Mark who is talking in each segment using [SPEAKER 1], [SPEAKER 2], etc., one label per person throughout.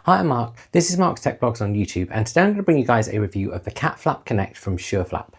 [SPEAKER 1] Hi, I'm Mark. This is Mark's Tech Blogs on YouTube, and today I'm going to bring you guys a review of the Cat Flap Connect from SureFlap.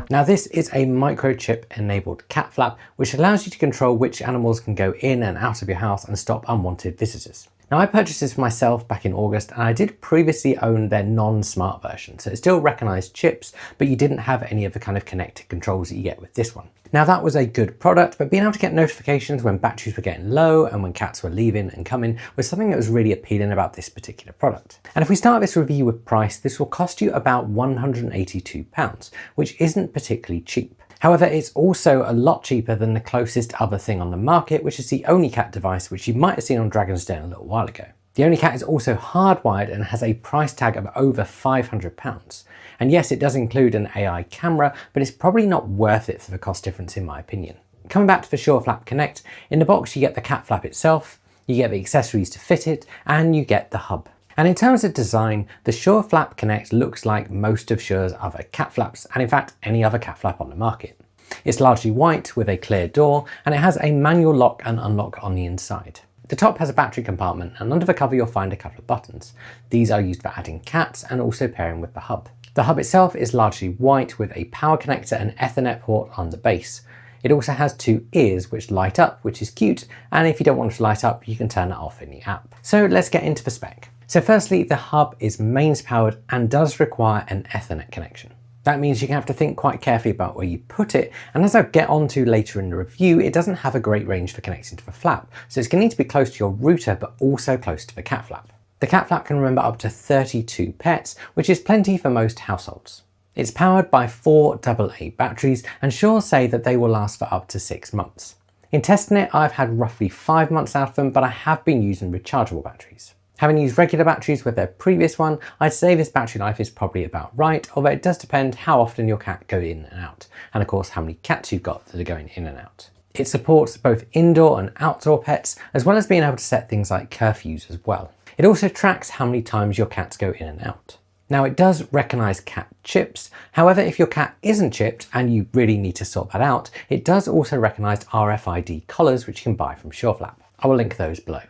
[SPEAKER 1] Now this is a microchip enabled cat flap, which allows you to control which animals can go in and out of your house and stop unwanted visitors. Now I purchased this for myself back in August, and I did previously own their non-smart version, so it still recognised chips, but you didn't have any of the kind of connected controls that you get with this one. Now that was a good product, but being able to get notifications when batteries were getting low and when cats were leaving and coming was something that was really appealing about this particular product. And if we start this review with price, this will cost you about £182, which isn't particularly cheap. However, it's also a lot cheaper than the closest other thing on the market, which is the OnlyCat device, which you might have seen on Dragon's Den a little while ago. The OnlyCat is also hardwired and has a price tag of over £500. And yes, it does include an AI camera, but it's probably not worth it for the cost difference in my opinion. Coming back to the SureFlap Connect, in the box you get the cat flap itself, you get the accessories to fit it, and you get the hub. And in terms of design, the SureFlap Connect looks like most of Sure's other cat flaps, and in fact any other cat flap on the market. It's largely white with a clear door, and it has a manual lock and unlock on the inside. The top has a battery compartment, and under the cover you'll find a couple of buttons. These are used for adding cats and also pairing with the hub. The hub itself is largely white with a power connector and Ethernet port on the base. It also has two ears which light up, which is cute, and if you don't want it to light up, you can turn it off in the app. So let's get into the spec. So firstly, the hub is mains powered and does require an Ethernet connection. That means you're going to have to think quite carefully about where you put it, and as I'll get onto later in the review, it doesn't have a great range for connecting to the flap, so it's going to need to be close to your router but also close to the cat flap. The cat flap can remember up to 32 pets, which is plenty for most households. It's powered by 4 AA batteries, and Sure say that they will last for up to 6 months. In testing it, I've had roughly 5 months out of them, but I have been using rechargeable batteries. Having used regular batteries with their previous one, I'd say this battery life is probably about right, although it does depend how often your cat go in and out, and of course how many cats you've got that are going in and out. It supports both indoor and outdoor pets, as well as being able to set things like curfews as well. It also tracks how many times your cats go in and out. Now it does recognise cat chips, however if your cat isn't chipped and you really need to sort that out, it does also recognise RFID collars which you can buy from SureFlap. I will link those below.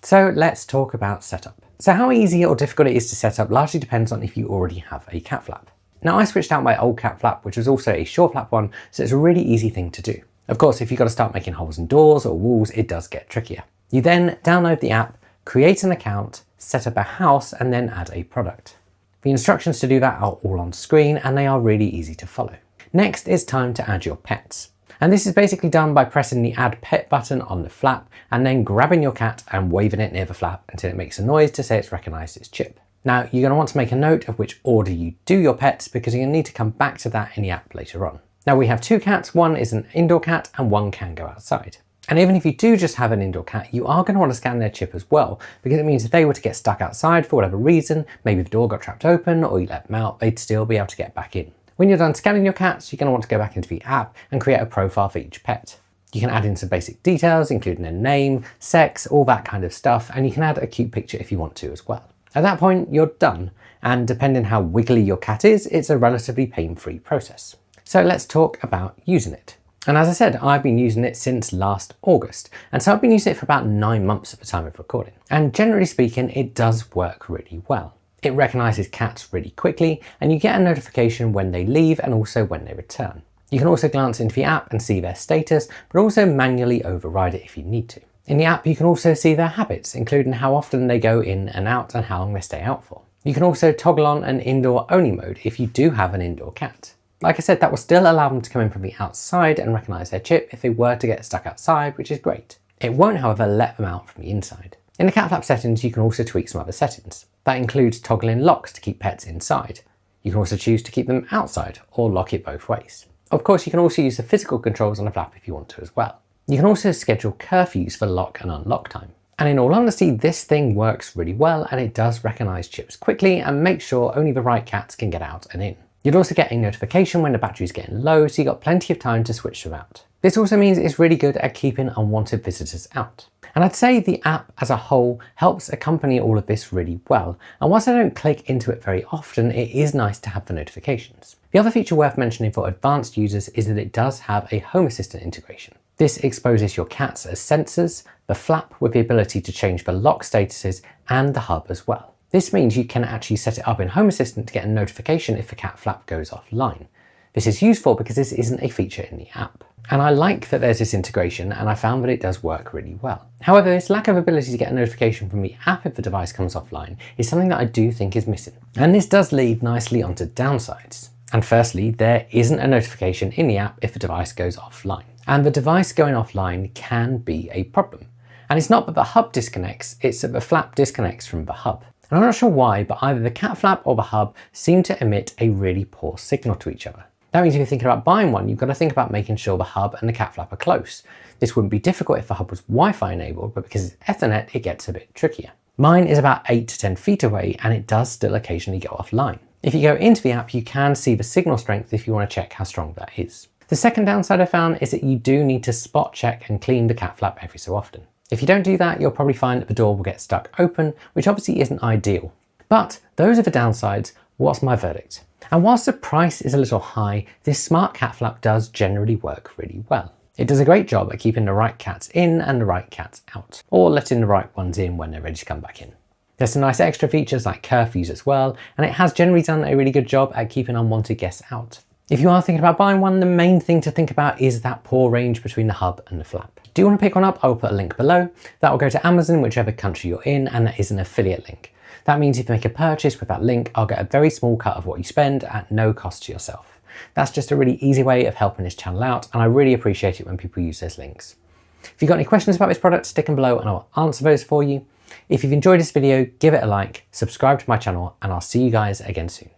[SPEAKER 1] So let's talk about setup. So how easy or difficult it is to set up largely depends on if you already have a cat flap. Now I switched out my old cat flap, which was also a SureFlap one, so it's a really easy thing to do. Of course, if you've got to start making holes in doors or walls, it does get trickier. You then download the app, create an account, set up a house, and then add a product. The instructions to do that are all on screen, and they are really easy to follow. Next, it's time to add your pets. And this is basically done by pressing the Add Pet button on the flap and then grabbing your cat and waving it near the flap until it makes a noise to say it's recognised its chip. Now you're going to want to make a note of which order you do your pets because you're going to need to come back to that in the app later on. Now we have 2 cats, one is an indoor cat and one can go outside. And even if you do just have an indoor cat, you are going to want to scan their chip as well, because it means if they were to get stuck outside for whatever reason, maybe the door got trapped open or you let them out, they'd still be able to get back in. When you're done scanning your cats, you're going to want to go back into the app and create a profile for each pet. You can add in some basic details, including their name, sex, all that kind of stuff, and you can add a cute picture if you want to as well. At that point, you're done, and depending how wiggly your cat is, it's a relatively pain-free process. So let's talk about using it. And as I said, I've been using it since last August, and so I've been using it for about 9 months at the time of recording. And generally speaking, it does work really well. It recognises cats really quickly, and you get a notification when they leave and also when they return. You can also glance into the app and see their status, but also manually override it if you need to. In the app, you can also see their habits, including how often they go in and out and how long they stay out for. You can also toggle on an indoor only mode if you do have an indoor cat. Like I said, that will still allow them to come in from the outside and recognise their chip if they were to get stuck outside, which is great. It won't, however, let them out from the inside. In the cat flap settings, you can also tweak some other settings. That includes toggling locks to keep pets inside. You can also choose to keep them outside or lock it both ways. Of course, you can also use the physical controls on the flap if you want to as well. You can also schedule curfews for lock and unlock time. And in all honesty, this thing works really well, and it does recognise chips quickly and make sure only the right cats can get out and in. You'd also get a notification when the battery's getting low, so you've got plenty of time to switch them out. This also means it's really good at keeping unwanted visitors out. And I'd say the app as a whole helps accompany all of this really well. And whilst I don't click into it very often, it is nice to have the notifications. The other feature worth mentioning for advanced users is that it does have a Home Assistant integration. This exposes your cats as sensors, the flap with the ability to change the lock statuses, and the hub as well. This means you can actually set it up in Home Assistant to get a notification if the cat flap goes offline. This is useful because this isn't a feature in the app. And I like that there's this integration, and I found that it does work really well. However, this lack of ability to get a notification from the app if the device comes offline is something that I do think is missing. And this does lead nicely onto downsides. And firstly, there isn't a notification in the app if the device goes offline. And the device going offline can be a problem. And it's not that the hub disconnects, it's that the flap disconnects from the hub. And I'm not sure why, but either the cat flap or the hub seem to emit a really poor signal to each other. That means if you're thinking about buying one, you've got to think about making sure the hub and the cat flap are close. This wouldn't be difficult if the hub was Wi-Fi enabled, but because it's Ethernet, it gets a bit trickier. Mine is about 8 to 10 feet away, and it does still occasionally go offline. If you go into the app, you can see the signal strength if you want to check how strong that is. The second downside I found is that you do need to spot check and clean the cat flap every so often. If you don't do that, you'll probably find that the door will get stuck open, which obviously isn't ideal. But those are the downsides. What's my verdict? And whilst the price is a little high, this smart cat flap does generally work really well. It does a great job at keeping the right cats in and the right cats out, or letting the right ones in when they're ready to come back in. There's some nice extra features like curfews as well, and it has generally done a really good job at keeping unwanted guests out. If you are thinking about buying one, the main thing to think about is that poor range between the hub and the flap. Do you want to pick one up? I will put a link below. That will go to Amazon, whichever country you're in, and that is an affiliate link. That means if you make a purchase with that link, I'll get a very small cut of what you spend at no cost to yourself. That's just a really easy way of helping this channel out, and I really appreciate it when people use those links. If you've got any questions about this product, stick them below and I'll answer those for you. If you've enjoyed this video, give it a like, subscribe to my channel, and I'll see you guys again soon.